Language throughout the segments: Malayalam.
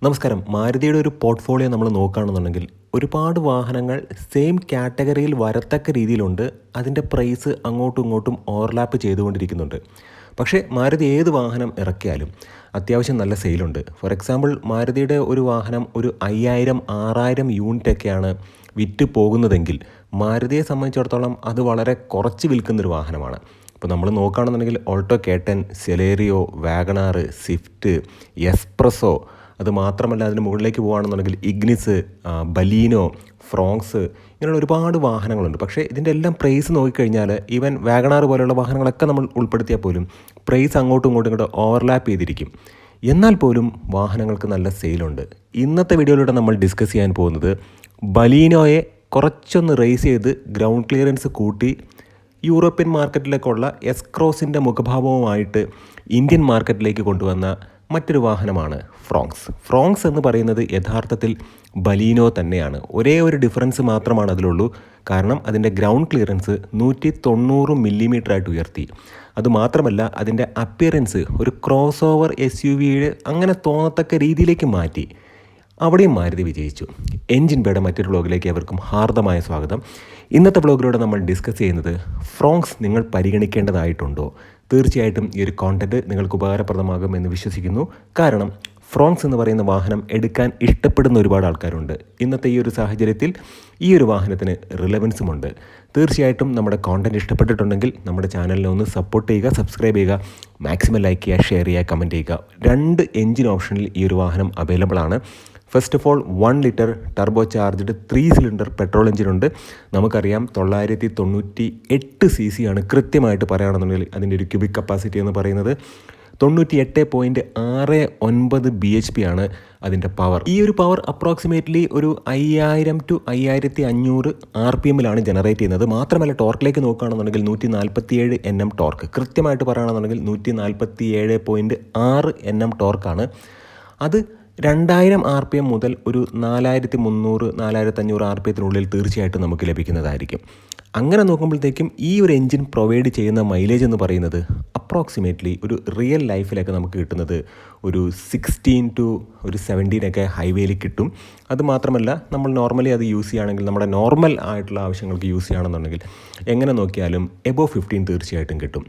നമസ്കാരം. മാരുതിയുടെ ഒരു പോർട്ട്ഫോളിയോ നമ്മൾ നോക്കുകയാണെന്നുണ്ടെങ്കിൽ ഒരുപാട് വാഹനങ്ങൾ സെയിം കാറ്റഗറിയിൽ വരത്തക്ക രീതിയിലുണ്ട്. അതിൻ്റെ പ്രൈസ് അങ്ങോട്ടും ഇങ്ങോട്ടും ഓവർലാപ്പ് ചെയ്തുകൊണ്ടിരിക്കുന്നുണ്ട്. പക്ഷേ മാരുതി ഏത് വാഹനം ഇറക്കിയാലും അത്യാവശ്യം നല്ല സെയിലുണ്ട്. ഫോർ എക്സാമ്പിൾ മാരുതിയുടെ ഒരു വാഹനം ഒരു 5000-6000 യൂണിറ്റൊക്കെയാണ് വിറ്റ് പോകുന്നതെങ്കിൽ മാരുതിയെ സംബന്ധിച്ചിടത്തോളം അത് വളരെ കുറച്ച് വിൽക്കുന്നൊരു വാഹനമാണ്. ഇപ്പോൾ നമ്മൾ നോക്കുകയാണെന്നുണ്ടെങ്കിൽ Alto K10, Celerio, WagonR, Swift, Spresso, അത് മാത്രമല്ല അതിന് മുകളിലേക്ക് പോകുകയാണെന്നുണ്ടെങ്കിൽ ഇഗ്നിസ്, ബലീനോ, ഫ്രോങ്സ്, ഇങ്ങനെയുള്ള ഒരുപാട് വാഹനങ്ങളുണ്ട്. പക്ഷേ ഇതിൻ്റെ എല്ലാം പ്രൈസ് നോക്കിക്കഴിഞ്ഞാൽ ഈവൻ വാഗണാർ പോലെയുള്ള വാഹനങ്ങളൊക്കെ നമ്മൾ ഉൾപ്പെടുത്തിയാൽ പോലും പ്രൈസ് അങ്ങോട്ടും ഇങ്ങോട്ടും ഓവർലാപ്പ് ചെയ്തിരിക്കും. എന്നാൽ പോലും വാഹനങ്ങൾക്ക് നല്ല സെയിലുണ്ട്. ഇന്നത്തെ വീഡിയോയിലൂടെ നമ്മൾ ഡിസ്കസ് ചെയ്യാൻ പോകുന്നത് ബലീനോയെ കുറച്ചൊന്ന് റേസ് ചെയ്ത് ഗ്രൗണ്ട് ക്ലിയറൻസ് കൂട്ടി യൂറോപ്യൻ മാർക്കറ്റിലേക്കുള്ള എസ്-ക്രോസിൻ്റെ മുഖഭാവവുമായിട്ട് ഇന്ത്യൻ മാർക്കറ്റിലേക്ക് കൊണ്ടുവന്ന മറ്റൊരു വാഹനമാണ് ഫ്രോങ്സ്. ഫ്രോങ്സ് എന്ന് പറയുന്നത് യഥാർത്ഥത്തിൽ ബലീനോ തന്നെയാണ്. ഒരേ ഒരു ഡിഫറൻസ് മാത്രമാണ് അതിലുള്ളൂ. കാരണം അതിൻ്റെ ഗ്രൗണ്ട് ക്ലിയറൻസ് 190 മില്ലിമീറ്ററായിട്ട് ഉയർത്തി. അതുമാത്രമല്ല അതിൻ്റെ അപ്പിയറൻസ് ഒരു ക്രോസ് ഓവർ SUV അങ്ങനെ തോന്നത്തക്ക രീതിയിലേക്ക് മാറ്റി. അവിടെയും മാരുതി വിജയിച്ചു. എൻജിൻ ബേയുടെ മറ്റൊരു വ്ളോഗിലേക്ക് അവർക്കും ഹാർദമായ സ്വാഗതം. ഇന്നത്തെ വ്ളോഗിലൂടെ നമ്മൾ ഡിസ്കസ് ചെയ്യുന്നത് ഫ്രോങ്സ് നിങ്ങൾ പരിഗണിക്കേണ്ടതായിട്ടുണ്ടോ. തീർച്ചയായിട്ടും ഈ ഒരു കോണ്ടൻറ്റ് നിങ്ങൾക്ക് ഉപകാരപ്രദമാകും എന്ന് വിശ്വസിക്കുന്നു. കാരണം ഫ്രോങ്സ് എന്ന് പറയുന്ന വാഹനം എടുക്കാൻ ഇഷ്ടപ്പെടുന്ന ഒരുപാട് ആൾക്കാരുണ്ട്. ഇന്നത്തെ ഈ ഒരു സാഹചര്യത്തിൽ ഈ ഒരു വാഹനത്തിന് റിലവൻസുമുണ്ട്. തീർച്ചയായിട്ടും നമ്മുടെ കോണ്ടൻറ്റ് ഇഷ്ടപ്പെട്ടിട്ടുണ്ടെങ്കിൽ നമ്മുടെ ചാനലിനെ ഒന്ന് സപ്പോർട്ട് ചെയ്യുക, സബ്സ്ക്രൈബ് ചെയ്യുക, മാക്സിമം ലൈക്ക് ചെയ്യുക, ഷെയർ ചെയ്യുക, കമൻറ്റ് ചെയ്യുക. 2 എൻജിൻ ഓപ്ഷനിൽ ഈ ഒരു വാഹനം അവൈലബിൾ ആണ്. First of all 1 litre turbocharged 3 cylinder petrol എഞ്ചിനുണ്ട്. നമുക്കറിയാം 998 cc ആണ് കൃത്യമായിട്ട് പറയുകയാണെന്നുണ്ടെങ്കിൽ അതിൻ്റെ ഒരു ക്യൂബിക് കപ്പാസിറ്റി എന്ന് പറയുന്നത്. 98.69 bhp ആണ് അതിൻ്റെ പവർ. ഈ ഒരു പവർ അപ്രോക്സിമേറ്റ്ലി ഒരു 5000 to 5500 RPM ജനറേറ്റ് ചെയ്യുന്നത്. മാത്രമല്ല ടോർക്കിലേക്ക് നോക്കുകയാണെന്നുണ്ടെങ്കിൽ 147 Nm ടോർക്ക്. കൃത്യമായിട്ട് പറയുകയാണെന്നുണ്ടെങ്കിൽ 147.6 Nm ടോർക്കാണ്. അത് 2000 RPM മുതൽ ഒരു 4300-4500 RPM തീർച്ചയായിട്ടും നമുക്ക് ലഭിക്കുന്നതായിരിക്കും. അങ്ങനെ നോക്കുമ്പോഴത്തേക്കും ഈ ഒരു എൻജിൻ പ്രൊവൈഡ് ചെയ്യുന്ന മൈലേജ് എന്ന് പറയുന്നത് അപ്രോക്സിമേറ്റ്ലി ഒരു റിയൽ ലൈഫിലൊക്കെ നമുക്ക് കിട്ടുന്നത് ഒരു 16 to 17 ഹൈവേയിൽ കിട്ടും. അതുമാത്രമല്ല നമ്മൾ നോർമലി അത് യൂസ് ചെയ്യുകയാണെങ്കിൽ നമ്മുടെ നോർമൽ ആയിട്ടുള്ള ആവശ്യങ്ങൾക്ക് യൂസ് ചെയ്യുകയാണെന്നുണ്ടെങ്കിൽ എങ്ങനെ നോക്കിയാലും എബോവ് 15 തീർച്ചയായിട്ടും കിട്ടും.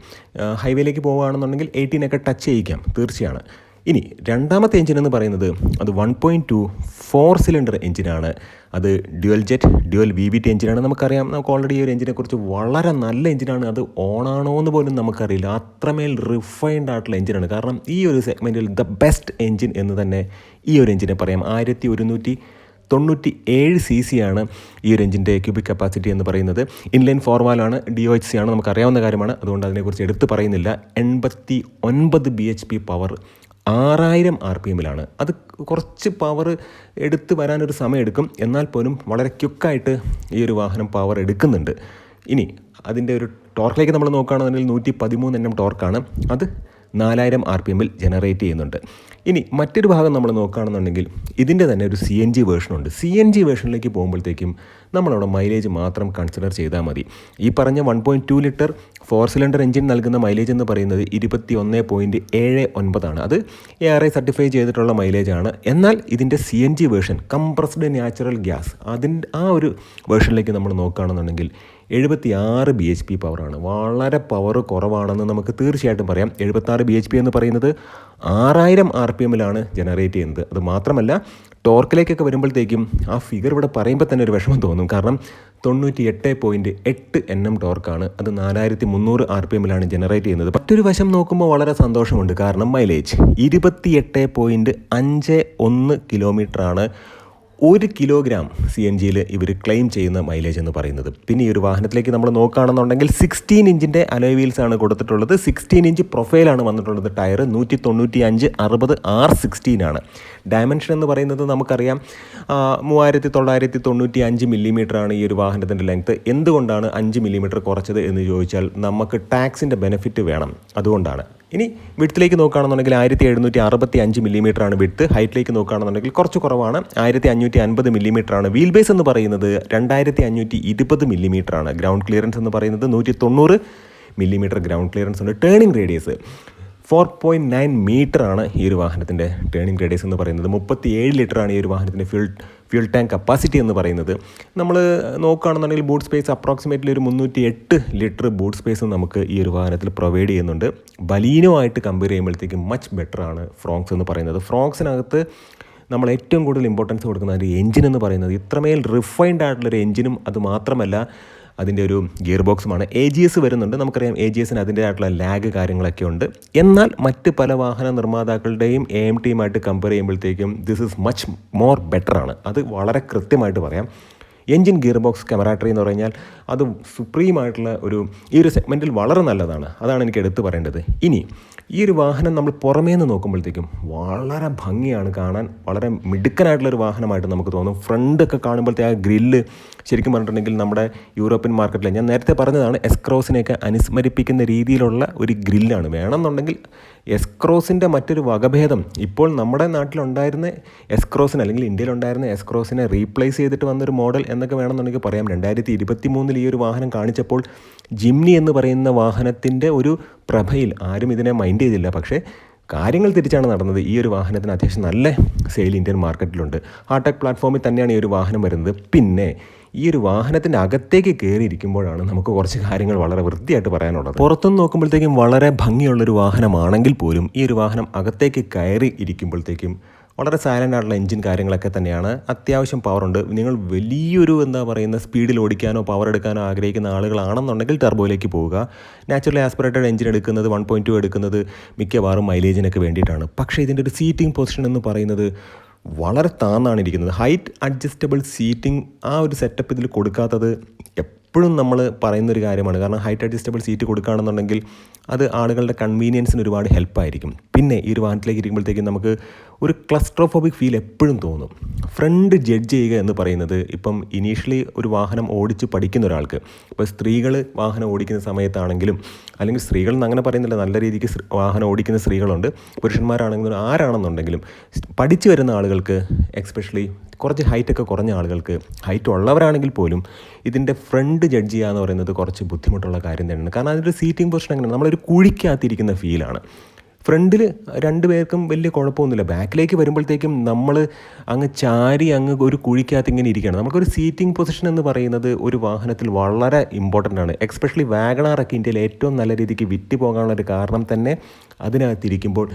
ഹൈവേയിലേക്ക് പോവുകയാണെന്നുണ്ടെങ്കിൽ 18 ടച്ച് ചെയ്യിക്കാം തീർച്ചയാണ്. ഇനി രണ്ടാമത്തെ എഞ്ചിൻ എന്ന് പറയുന്നത് അത് 1.2 4 സിലിണ്ടർ എഞ്ചിനാണ്. അത് ഡ്യുവൽ ജെറ്റ് ഡ്യുവൽ VVT എഞ്ചിനാണ്. നമുക്കറിയാം, നമുക്ക് ഓൾറെഡി ഈ ഒരു എഞ്ചിനെക്കുറിച്ച് വളരെ നല്ല എഞ്ചിനാണ്. അത് ഓണാണോ എന്ന് പോലും നമുക്കറിയില്ല. അത്രമേൽ റിഫൈൻഡ് ആയിട്ടുള്ള എഞ്ചിനാണ്. കാരണം ഈ ഒരു സെഗ്മെൻറ്റിൽ ദ ബെസ്റ്റ് എഞ്ചിൻ എന്ന് തന്നെ ഈ ഒരു എഞ്ചിനെ പറയാം. 1197 cc ആണ് ഈ ഒരു എഞ്ചിൻ്റെ ക്യൂബിക് കപ്പാസിറ്റി എന്ന് പറയുന്നത്. ഇൻലൈൻ 4 വാൽവാണ്, DOHC ആണ്, നമുക്കറിയാവുന്ന കാര്യമാണ്. അതുകൊണ്ട് അതിനെക്കുറിച്ച് എടുത്ത് പറയുന്നില്ല. 89 bhp പവർ, 6000 RPM. അത് കുറച്ച് പവർ എടുത്ത് വരാനൊരു സമയമെടുക്കും. എന്നാൽ പോലും വളരെ ക്വിക്കായിട്ട് ഈ ഒരു വാഹനം പവർ എടുക്കുന്നുണ്ട്. ഇനി അതിൻ്റെ ഒരു ടോർക്കിലേക്ക് നമ്മൾ നോക്കുകയാണെന്നുണ്ടെങ്കിൽ 113 Nm ടോർക്കാണ്. അത് 4000 RPM ജനറേറ്റ് ചെയ്യുന്നുണ്ട്. ഇനി മറ്റൊരു ഭാഗം നമ്മൾ നോക്കുകയാണെന്നുണ്ടെങ്കിൽ ഇതിൻ്റെ തന്നെ ഒരു CNG വേർഷനുണ്ട്. CNG വേർഷനിലേക്ക് പോകുമ്പോഴത്തേക്കും നമ്മളവിടെ മൈലേജ് മാത്രം കൺസിഡർ ചെയ്താൽ മതി. ഈ പറഞ്ഞ 1.2 ലിറ്റർ 4 സിലിണ്ടർ എഞ്ചിൻ നൽകുന്ന മൈലേജ് എന്ന് പറയുന്നത് 21.79 ആണ്. അത് ARAI സർട്ടിഫൈ ചെയ്തിട്ടുള്ള മൈലേജാണ്. എന്നാൽ ഇതിൻ്റെ CNG version, compressed natural gas, ആ ഒരു വേർഷനിലേക്ക് നമ്മൾ നോക്കുകയാണെന്നുണ്ടെങ്കിൽ 76 bhp പവറാണ്. വളരെ പവർ കുറവാണെന്ന് നമുക്ക് തീർച്ചയായിട്ടും പറയാം. 76 bhp എന്ന് പറയുന്നത് 6000 RPM ജനറേറ്റ് ചെയ്യുന്നത്. അത് മാത്രമല്ല ടോർക്കിലേക്കൊക്കെ വരുമ്പോഴത്തേക്കും ആ ഫിഗർ ഇവിടെ പറയുമ്പോൾ തന്നെ ഒരു വിഷമം തോന്നും. കാരണം 98.8 Nm ടോർക്കാണ്. അത് 4300 RPM ജനറേറ്റ് ചെയ്യുന്നത്. മറ്റൊരു വശം നോക്കുമ്പോൾ വളരെ സന്തോഷമുണ്ട്. കാരണം മൈലേജ് 28.51 കിലോമീറ്ററാണ് 1 കിലോഗ്രാം CNGയിൽ ഇവർ ക്ലെയിം ചെയ്യുന്ന മൈലേജ് എന്ന് പറയുന്നത്. പിന്നെ ഈ ഒരു വാഹനത്തിലേക്ക് നമ്മൾ നോക്കുകയാണെന്നുണ്ടെങ്കിൽ 16 ഇഞ്ചിൻ്റെ അലോയ് വീൽസ് ആണ് കൊടുത്തിട്ടുള്ളത്. 16 ഇഞ്ച് പ്രൊഫൈലാണ് വന്നിട്ടുള്ളത്. ടയർ 195/60 R16 ആണ്. ഡയമെൻഷൻ എന്ന് പറയുന്നത് നമുക്കറിയാം 3995 മില്ലിമീറ്ററാണ് ഈ ഒരു വാഹനത്തിൻ്റെ ലെങ്ത്ത്. എന്തുകൊണ്ടാണ് 5 മില്ലിമീറ്റർ കുറച്ചത് എന്ന് ചോദിച്ചാൽ നമുക്ക് ടാക്സിൻ്റെ ബെനിഫിറ്റ് വേണം, അതുകൊണ്ടാണ്. ഇനി വിഡ്ത്തിലേക്ക് നോക്കുകയാണെന്നുണ്ടെങ്കിൽ 1765 മില്ലിമീറ്ററാണ് വിഡ്ത്ത്. ഹൈറ്റിലേക്ക് നോക്കുകയാണെന്നുണ്ടെങ്കിൽ കുറച്ച് കുറവാണ്, 1550 മില്ലിമീറ്ററാണ്. വീൽ ബേസ് എന്ന് പറയുന്നത് 2520 മില്ലിമീറ്ററാണ്. ഗ്രൗണ്ട് ക്ലിയറൻസ് എന്ന് പറയുന്നത് 190 മില്ലിമീറ്റർ ഗ്രൗണ്ട് ക്ലിയറൻസ് ഉണ്ട്. ടേണിംഗ് റേഡിയസ് 4.9 മീറ്ററാണ് ഈ ഒരു വാഹനത്തിൻ്റെ ടേണിംഗ് റേഡിയസ് എന്ന് പറയുന്നത്. 37 ലിറ്ററാണ് ഈ ഒരു വാഹനത്തിൻ്റെ ഫ്യൂൽ ടാങ്ക് കപ്പാസിറ്റി എന്ന് പറയുന്നത്. നമ്മൾ നോക്കുകയാണെന്നുണ്ടെങ്കിൽ ബൂട്ട് സ്പേസ് അപ്രോക്സിമേറ്റ്ലി ഒരു 308 ലിറ്റർ ബൂട്ട് സ്പേസ് നമുക്ക് ഈ ഒരു വാഹനത്തിൽ പ്രൊവൈഡ് ചെയ്യുന്നുണ്ട്. ബലീനോ ആയിട്ട് കമ്പയർ ചെയ്യുമ്പോഴത്തേക്കും മച്ച് ബെറ്ററാണ് ഫ്രോങ്സ് എന്ന് പറയുന്നത്. ഫ്രോങ്സിനകത്ത് നമ്മൾ ഏറ്റവും കൂടുതൽ ഇമ്പോർട്ടൻസ് കൊടുക്കുന്ന ഒരു എഞ്ചിൻ എന്ന് പറയുന്നത് ഇത്രമേൽ റിഫൈൻഡ് ആയിട്ടുള്ളൊരു എഞ്ചിനും അത് മാത്രമല്ല അതിൻ്റെ ഒരു ഗിയർ ബോക്സുമാണ്. AGS വരുന്നുണ്ട്. നമുക്കറിയാം AGSന് അതിൻ്റേതായിട്ടുള്ള ലാഗ് കാര്യങ്ങളൊക്കെ ഉണ്ട്. എന്നാൽ മറ്റ് പല വാഹന നിർമ്മാതാക്കളുടെയും AMTയുമായിട്ട് കമ്പയർ ചെയ്യുമ്പോഴത്തേക്കും ദിസ് ഈസ് മച്ച് മോർ ബെറ്ററാണ്. അത് വളരെ കൃത്യമായിട്ട് പറയാം. എൻജിൻ ഗിയർ ബോക്സ് കമറാട്ടറി എന്ന് പറഞ്ഞാൽ അത് സുപ്രീമായിട്ടുള്ള ഈ ഒരു സെഗ്മെൻറ്റിൽ വളരെ നല്ലതാണ്. അതാണ് എനിക്ക് എടുത്തു പറയേണ്ടത്. ഇനി ഈ ഒരു വാഹനം നമ്മൾ പുറമേ നിന്ന് നോക്കുമ്പോഴത്തേക്കും വളരെ ഭംഗിയാണ് കാണാൻ. വളരെ മിടുക്കനായിട്ടുള്ളൊരു വാഹനമായിട്ട് നമുക്ക് തോന്നും. ഫ്രണ്ടൊക്കെ കാണുമ്പോഴത്തെ ആ ഗ്രില്ല് ശരിക്കും പറഞ്ഞിട്ടുണ്ടെങ്കിൽ നമ്മുടെ യൂറോപ്യൻ മാർക്കറ്റിൽ ഞാൻ നേരത്തെ പറഞ്ഞതാണ് എസ്ക്രോസിനെയൊക്കെ അനുസ്മരിപ്പിക്കുന്ന രീതിയിലുള്ള ഒരു ഗ്രില്ലാണ്. വേണമെന്നുണ്ടെങ്കിൽ എസ്ക്രോസിൻ്റെ മറ്റൊരു വകഭേദം ഇപ്പോൾ നമ്മുടെ നാട്ടിലുണ്ടായിരുന്ന എസ്ക്രോസിന് അല്ലെങ്കിൽ ഇന്ത്യയിലുണ്ടായിരുന്ന എസ്ക്രോസിനെ റീപ്ലേസ് ചെയ്തിട്ട് വന്നൊരു മോഡൽ എന്നൊക്കെ വേണമെന്നുണ്ടെങ്കിൽ പറയാം. 2023 ഈ ഒരു വാഹനം കാണിച്ചപ്പോൾ ജിംനി എന്ന് പറയുന്ന വാഹനത്തിൻ്റെ ഒരു പ്രഭയിൽ ആരും ഇതിനെ മൈൻഡ് ചെയ്തില്ല. പക്ഷേ കാര്യങ്ങൾ തിരിച്ചാണ് നടന്നത്. ഈ ഒരു വാഹനത്തിന് അത്യാവശ്യം നല്ല സെയിൽ ഇന്ത്യൻ മാർക്കറ്റിലുണ്ട്. ഹാർടെക് പ്ലാറ്റ്ഫോമിൽ തന്നെയാണ് ഈ ഒരു വാഹനം വരുന്നത്. പിന്നെ ഈ ഒരു വാഹനത്തിൻ്റെ അകത്തേക്ക് കയറിയിരിക്കുമ്പോഴാണ് നമുക്ക് കുറച്ച് കാര്യങ്ങൾ വളരെ വൃത്തിയായിട്ട് പറയാനുള്ളത്. പുറത്തുനിന്ന് നോക്കുമ്പോഴത്തേക്കും വളരെ ഭംഗിയുള്ളൊരു വാഹനമാണെങ്കിൽ പോലും ഈ ഒരു വാഹനം അകത്തേക്ക് കയറി ഇരിക്കുമ്പോഴത്തേക്കും വളരെ സൈലൻ്റ് ആയിട്ടുള്ള എഞ്ചിൻ കാര്യങ്ങളൊക്കെ തന്നെയാണ്. അത്യാവശ്യം പവറുണ്ട്. നിങ്ങൾ വലിയൊരു സ്പീഡിൽ ഓടിക്കാനോ പവർ എടുക്കാനോ ആഗ്രഹിക്കുന്ന ആളുകളാണെന്നുണ്ടെങ്കിൽ ടർബോയിലേക്ക് പോവുക. നാച്ചുറലി ആസ്പിറേറ്റഡ് എഞ്ചിൻ എടുക്കുന്നത് 1.2 എടുക്കുന്നത് മിക്കവാറും മൈലേജിനൊക്കെ വേണ്ടിയിട്ടാണ്. പക്ഷേ ഇതിൻ്റെ ഒരു സീറ്റിംഗ് പൊസിഷൻ എന്ന് പറയുന്നത് വളരെ താന്നാണ് ഇരിക്കുന്നത്. ഹൈറ്റ് അഡ്ജസ്റ്റബിൾ സീറ്റിംഗ് ആ ഒരു സെറ്റപ്പ് ഇതിൽ കൊടുക്കാത്തത് എപ്പോഴും നമ്മൾ പറയുന്നൊരു കാര്യമാണ്. കാരണം ഹൈറ്റ് അഡ്ജസ്റ്റബിൾ സീറ്റ് കൊടുക്കുകയാണെന്നുണ്ടെങ്കിൽ അത് ആളുകളുടെ കൺവീനിയൻസിന് ഒരുപാട് ഹെൽപ്പായിരിക്കും. പിന്നെ ഈ ഒരു വാഹനത്തിലേക്ക് ഇരിക്കുമ്പോഴത്തേക്കും നമുക്ക് ഒരു ക്ലസ്ട്രോഫോബിക് ഫീൽ എപ്പോഴും തോന്നും. ഫ്രണ്ട് ജഡ്ജ് ചെയ്യുക എന്ന് പറയുന്നത് ഇപ്പം ഇനീഷ്യലി ഒരു വാഹനം ഓടിച്ച് പഠിക്കുന്ന ഒരാൾക്ക്, ഇപ്പോൾ സ്ത്രീകൾ വാഹനം ഓടിക്കുന്ന സമയത്താണെങ്കിലും അല്ലെങ്കിൽ സ്ത്രീകൾ എന്ന് അങ്ങനെ പറയുന്നില്ല, നല്ല രീതിക്ക് വാഹനം ഓടിക്കുന്ന സ്ത്രീകളുണ്ട്, പുരുഷന്മാരാണെങ്കിലും ആരാണെന്നുണ്ടെങ്കിലും പഠിച്ചു വരുന്ന ആളുകൾക്ക് എക്സ്പെഷ്യലി കുറച്ച് ഹൈറ്റൊക്കെ കുറഞ്ഞ ആളുകൾക്ക്, ഹൈറ്റ് ഉള്ളവരാണെങ്കിൽ പോലും ഇതിൻ്റെ ഫ്രണ്ട് ജഡ്ജ് ചെയ്യുക എന്ന് പറയുന്നത് കുറച്ച് ബുദ്ധിമുട്ടുള്ള കാര്യം തന്നെയാണ്. കാരണം അതിൻ്റെ സീറ്റിംഗ് പൊസിഷൻ എങ്ങനെയാണ്, നമ്മളൊരു കുഴിക്കകത്തിരിക്കുന്ന ഫീലാണ്. ഫ്രണ്ടിൽ രണ്ട് പേർക്കും വലിയ കുഴപ്പമൊന്നുമില്ല. ബാക്കിലേക്ക് വരുമ്പോഴത്തേക്കും നമ്മൾ അങ്ങ് ചാരി അങ്ങ് ഒരു കുഴിക്കകത്ത് ഇങ്ങനെ ഇരിക്കുകയാണ്. നമുക്കൊരു സീറ്റിംഗ് പൊസിഷൻ എന്ന് പറയുന്നത് ഒരു വാഹനത്തിൽ വളരെ ഇമ്പോർട്ടൻ്റ് ആണ്. എക്സ്പെഷ്യലി വാഗണാറൊക്കെ ഇന്ത്യയിൽ ഏറ്റവും നല്ല രീതിക്ക് വിറ്റ് പോകാനുള്ളൊരു കാരണം തന്നെ അതിനകത്തിരിക്കുമ്പോൾ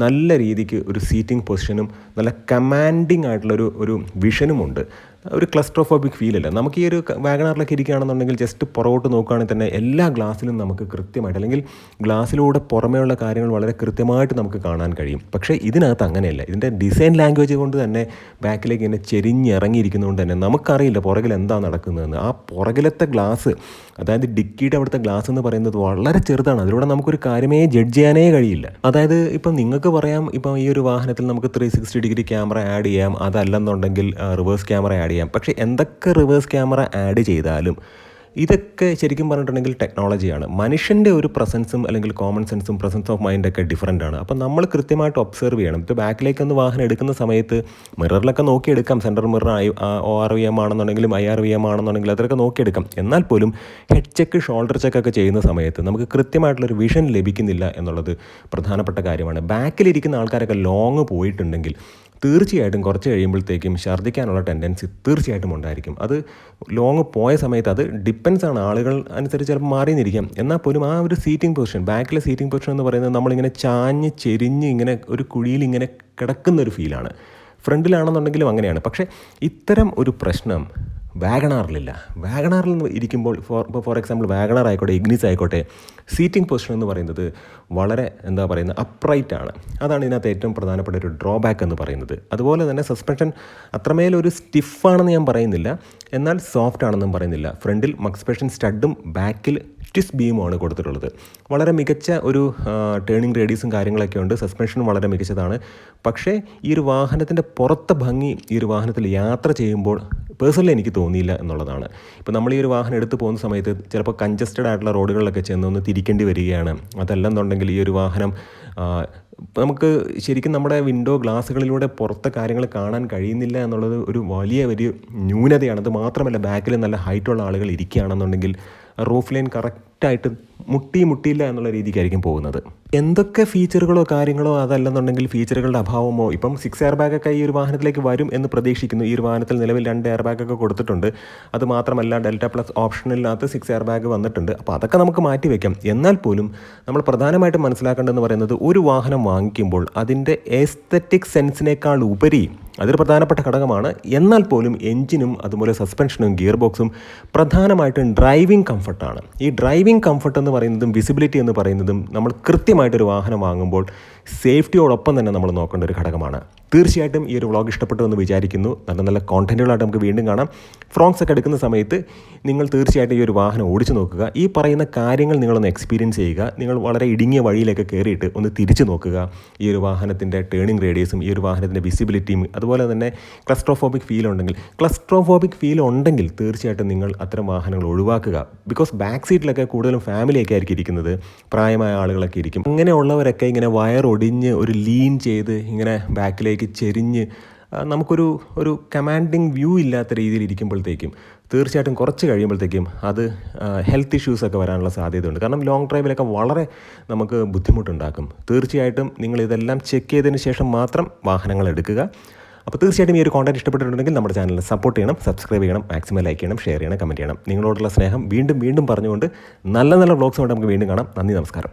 നല്ല രീതിക്ക് ഒരു സീറ്റിംഗ് പൊസിഷനും നല്ല കമാൻഡിങ് ആയിട്ടുള്ളൊരു വിഷനുമുണ്ട്. ഒരു ക്ലസ്ട്രോഫോബിക് ഫീലല്ല. നമുക്ക് ഈ ഒരു വാഗണാറിലൊക്കെ ഇരിക്കുകയാണെന്നുണ്ടെങ്കിൽ ജസ്റ്റ് പുറകോട്ട് നോക്കുകയാണെങ്കിൽ തന്നെ എല്ലാ ഗ്ലാസ്സിലും നമുക്ക് കൃത്യമായിട്ട് അല്ലെങ്കിൽ ഗ്ലാസ്സിലൂടെ പുറമേയുള്ള കാര്യങ്ങൾ വളരെ കൃത്യമായിട്ട് നമുക്ക് കാണാൻ കഴിയും. പക്ഷേ ഇതിനകത്ത് അങ്ങനെയല്ല. ഇതിൻ്റെ ഡിസൈൻ ലാംഗ്വേജ് കൊണ്ട് തന്നെ ബാക്കിലേക്ക് ഇങ്ങനെ ചെരിഞ്ഞിറങ്ങിയിരിക്കുന്നതുകൊണ്ട് തന്നെ നമുക്കറിയില്ല പുറകിൽ എന്താ നടക്കുന്നതെന്ന്. ആ പുറകിലത്തെ ഗ്ലാസ്, അതായത് ഡിക്കിയുടെ അവിടുത്തെ ഗ്ലാസ് എന്ന് പറയുന്നത് വളരെ ചെറുതാണ്. അതിലൂടെ നമുക്കൊരു കാര്യമേ ജഡ്ജ് ചെയ്യാനേ കഴിയില്ല. അതായത് ഇപ്പം നിങ്ങൾക്ക് പറയാം, ഇപ്പം ഈ ഒരു വാഹനത്തിൽ നമുക്ക് 360 ഡിഗ്രി ക്യാമറ ആഡ് ചെയ്യാം, അതല്ലെന്നുണ്ടെങ്കിൽ റിവേഴ്സ് ക്യാമറ ആഡ് ചെയ്യാം. പക്ഷേ എന്തൊക്കെ റിവേഴ്സ് ക്യാമറ ആഡ് ചെയ്താലും ഇതൊക്കെ ശരിക്കും പറഞ്ഞിട്ടുണ്ടെങ്കിൽ ടെക്നോളജിയാണ്. മനുഷ്യൻ്റെ ഒരു പ്രസൻസും അല്ലെങ്കിൽ കോമൺ സെൻസും പ്രസൻസ് ഓഫ് മൈൻഡൊക്കെ ഡിഫറൻ്റ് ആണ്. അപ്പോൾ നമ്മൾ കൃത്യമായിട്ട് ഒബ്സർവ് ചെയ്യണം. ഇപ്പോൾ ബാക്കിലേക്കൊന്ന് വാഹനം എടുക്കുന്ന സമയത്ത് മിററിലൊക്കെ നോക്കിയെടുക്കാം. സെൻട്രൽ മിറർ ORVM ആണെന്നുണ്ടെങ്കിലും IRVM ആണെന്നുണ്ടെങ്കിലും അതൊക്കെ നോക്കിയെടുക്കാം. എന്നാൽ പോലും ഹെഡ് ചെക്ക്, ഷോൾഡർ ചെക്കൊക്കെ ചെയ്യുന്ന സമയത്ത് നമുക്ക് കൃത്യമായിട്ടുള്ളൊരു വിഷൻ ലഭിക്കുന്നില്ല എന്നുള്ളത് പ്രധാനപ്പെട്ട കാര്യമാണ്. ബാക്കിലിരിക്കുന്ന ആൾക്കാരൊക്കെ ലോങ് പോയിട്ടുണ്ടെങ്കിൽ തീർച്ചയായിട്ടും കുറച്ച് കഴിയുമ്പോഴത്തേക്കും ഛർദ്ദിക്കാനുള്ള ടെൻഡൻസി തീർച്ചയായിട്ടും ഉണ്ടായിരിക്കും. അത് ലോങ് പോയ സമയത്ത് അത് ഡിപ്പെൻസ് ആണ്, ആളുകൾ അനുസരിച്ച് ചിലപ്പോൾ മാറിയെന്നിരിക്കാം. എന്നാൽ പോലും ആ ഒരു സീറ്റിംഗ് പൊസിഷൻ, ബാക്കിലെ സീറ്റിംഗ് പൊസിഷൻ എന്ന് പറയുന്നത് നമ്മളിങ്ങനെ ചാഞ്ഞ് ചെരിഞ്ഞ് ഇങ്ങനെ ഒരു കുഴിയിൽ ഇങ്ങനെ കിടക്കുന്നൊരു ഫീലാണ്. ഫ്രണ്ടിലാണെന്നുണ്ടെങ്കിലും അങ്ങനെയാണ്. പക്ഷേ ഇത്തരം ഒരു പ്രശ്നം വാഗണാറിലില്ല. വാഗണാറിൽ ഇരിക്കുമ്പോൾ ഫോർ എക്സാമ്പിൾ വാഗണാർ ആയിക്കോട്ടെ, ഇഗ്നിസ് ആയിക്കോട്ടെ, സീറ്റിംഗ് പൊസിഷൻ എന്ന് പറയുന്നത് വളരെ അപ്രൈറ്റ് ആണ്. അതാണ് ഇതിനകത്ത് ഏറ്റവും പ്രധാനപ്പെട്ട ഒരു ഡ്രോബാക്ക് എന്ന് പറയുന്നത്. അതുപോലെ തന്നെ സസ്പെൻഷൻ അത്രമേലൊരു സ്റ്റിഫാണെന്ന് ഞാൻ പറയുന്നില്ല, എന്നാൽ സോഫ്റ്റ് ആണെന്നും പറയുന്നില്ല. ഫ്രണ്ടിൽ മക്സ്പെഷൻ സ്റ്റഡും ബാക്കിൽ ട്വിസ്റ്റ് ബീമുമാണ് കൊടുത്തിട്ടുള്ളത്. വളരെ മികച്ച ഒരു ടേണിംഗ് റേഡിയസും കാര്യങ്ങളൊക്കെ ഉണ്ട്. സസ്പെൻഷനും വളരെ മികച്ചതാണ്. പക്ഷേ ഈ ഒരു വാഹനത്തിൻ്റെ പുറത്തെ ഭംഗി ഈ ഒരു വാഹനത്തിൽ യാത്ര ചെയ്യുമ്പോൾ പേഴ്സണലി എനിക്ക് തോന്നിയില്ല എന്നുള്ളതാണ്. ഇപ്പോൾ നമ്മൾ ഈ ഒരു വാഹനം എടുത്ത് പോകുന്ന സമയത്ത് ചിലപ്പോൾ കൺജസ്റ്റഡ് ആയിട്ടുള്ള റോഡുകളിലൊക്കെ ചെന്നൊന്ന് തിരിക്കേണ്ടി വരികയാണ്. അതല്ലെന്നുണ്ടെങ്കിൽ ഈ ഒരു വാഹനം നമുക്ക് ശരിക്കും നമ്മുടെ വിൻഡോ ഗ്ലാസ്സുകളിലൂടെ പുറത്തെ കാര്യങ്ങൾ കാണാൻ കഴിയുന്നില്ല എന്നുള്ളത് ഒരു വലിയ ന്യൂനതയാണ്. അത് മാത്രമല്ല ബാക്കിൽ നല്ല ഹൈറ്റുള്ള ആളുകൾ ഇരിക്കുകയാണെന്നുണ്ടെങ്കിൽ റൂഫ് ലൈൻ കറക്റ്റായിട്ട് മുട്ടിയില്ല എന്നുള്ള രീതിക്കായിരിക്കും പോകുന്നത്. എന്തൊക്കെ ഫീച്ചറുകളോ കാര്യങ്ങളോ അതല്ലെന്നുണ്ടെങ്കിൽ ഫീച്ചറുകളുടെ അഭാവമോ, ഇപ്പം 6 എയർ ബാഗൊക്കെ ഈ ഒരു വാഹനത്തിലേക്ക് വരും എന്ന് പ്രതീക്ഷിക്കുന്നു. ഈ ഒരു വാഹനത്തിൽ നിലവിൽ 2 എയർ ബാഗൊക്കെ കൊടുത്തിട്ടുണ്ട്. അത് മാത്രമല്ല ഡെൽറ്റ പ്ലസ് ഓപ്ഷനിനകത്ത് 6 എയർ ബാഗ് വന്നിട്ടുണ്ട്. അപ്പോൾ അതൊക്കെ നമുക്ക് മാറ്റി വയ്ക്കാം. എന്നാൽ പോലും നമ്മൾ പ്രധാനമായിട്ടും മനസ്സിലാക്കേണ്ടതെന്ന് പറയുന്നത്, ഒരു വാഹനം വാങ്ങിക്കുമ്പോൾ അതിൻ്റെ എസ്തെറ്റിക് സെൻസിനേക്കാൾ ഉപരി അതൊരു പ്രധാനപ്പെട്ട ഘടകമാണ്. എന്നാൽ പോലും എഞ്ചിനും അതുപോലെ സസ്പെൻഷനും ഗിയർ ബോക്സും പ്രധാനമായിട്ടും ഡ്രൈവിംഗ് കംഫർട്ടാണ്. ഈ ഡ്രൈവിംഗ് കംഫർട്ട് എന്ന് പറയുന്നതും വിസിബിലിറ്റി എന്ന് പറയുന്നതും നമ്മൾ കൃത്യമായിട്ടൊരു വാഹനം വാങ്ങുമ്പോൾ സേഫ്റ്റിയോടൊപ്പം തന്നെ നമ്മൾ നോക്കേണ്ട ഒരു ഘടകമാണ്. തീർച്ചയായിട്ടും ഈ ഒരു വ്ളോഗ് ഇഷ്ടപ്പെട്ടു എന്ന് വിചാരിക്കുന്നു. നല്ല നല്ല കോണ്ടൻറ്റുകളായിട്ട് നമുക്ക് വീണ്ടും കാണാം. ഫ്രോങ്സ് ഒക്കെ എടുക്കുന്ന സമയത്ത് നിങ്ങൾ തീർച്ചയായിട്ടും ഈ ഒരു വാഹനം ഓടിച്ചു നോക്കുക. ഈ പറയുന്ന കാര്യങ്ങൾ നിങ്ങളൊന്ന് എക്സ്പീരിയൻസ് ചെയ്യുക. നിങ്ങൾ വളരെ ഇടുങ്ങിയ വഴിയിലൊക്കെ കയറിയിട്ട് ഒന്ന് തിരിച്ചു നോക്കുക. ഈ ഒരു വാഹനത്തിൻ്റെ ടേണിംഗ് റേഡിയസും ഈ ഒരു വാഹനത്തിൻ്റെ വിസിബിലിറ്റിയും അതുപോലെ തന്നെ ക്ലസ്ട്രോഫോബിക് ഫീൽ ഉണ്ടെങ്കിൽ തീർച്ചയായിട്ടും നിങ്ങൾ അത്തരം വാഹനങ്ങൾ ഒഴിവാക്കുക. ബിക്കോസ് ബാക്ക് സീറ്റിലൊക്കെ കൂടുതലും ഫാമിലിയൊക്കെ ആയിരിക്കും ഇരിക്കുന്നത്, പ്രായമായ ആളുകളൊക്കെ ഇരിക്കും. അങ്ങനെയുള്ളവരൊക്കെ ഇങ്ങനെ വയറൊടിഞ്ഞ് ഒരു ലീൻ ചെയ്ത് ഇങ്ങനെ ബാക്കിലേക്ക് ചെരിഞ്ഞ് നമുക്കൊരു കമാൻഡിങ് വ്യൂ ഇല്ലാത്ത രീതിയിൽ ഇരിക്കുമ്പോഴത്തേക്കും തീർച്ചയായിട്ടും കുറച്ച് കഴിയുമ്പോഴത്തേക്കും അത് ഹെൽത്ത് ഇഷ്യൂസൊക്കെ വരാനുള്ള സാധ്യതയുണ്ട്. കാരണം ലോങ് ഡ്രൈവിലൊക്കെ വളരെ നമുക്ക് ബുദ്ധിമുട്ടുണ്ടാക്കും. തീർച്ചയായിട്ടും നിങ്ങളിതെല്ലാം ചെക്ക് ചെയ്തതിന് ശേഷം മാത്രം വാഹനങ്ങൾ എടുക്കുക. അപ്പോൾ തീർച്ചയായിട്ടും ഈ ഒരു കോണ്ടന്റ് ഇഷ്ടപ്പെട്ടിട്ടുണ്ടെങ്കിൽ നമ്മുടെ ചാനലിനെ സപ്പോർട്ട് ചെയ്യണം, സബ്സ്ക്രൈബ് ചെയ്യണം, മാക്സിമം ലൈക്ക് ചെയ്യണം, ഷെയർ ചെയ്യണം, കമൻറ്റ് ചെയ്യണം. നിങ്ങളോടുള്ള സ്നേഹം വീണ്ടും പറഞ്ഞുകൊണ്ട് നല്ല നല്ല വ്ളോഗ്സുമായിട്ട് നമുക്ക് വീണ്ടും കാണാം. നന്ദി, നമസ്കാരം.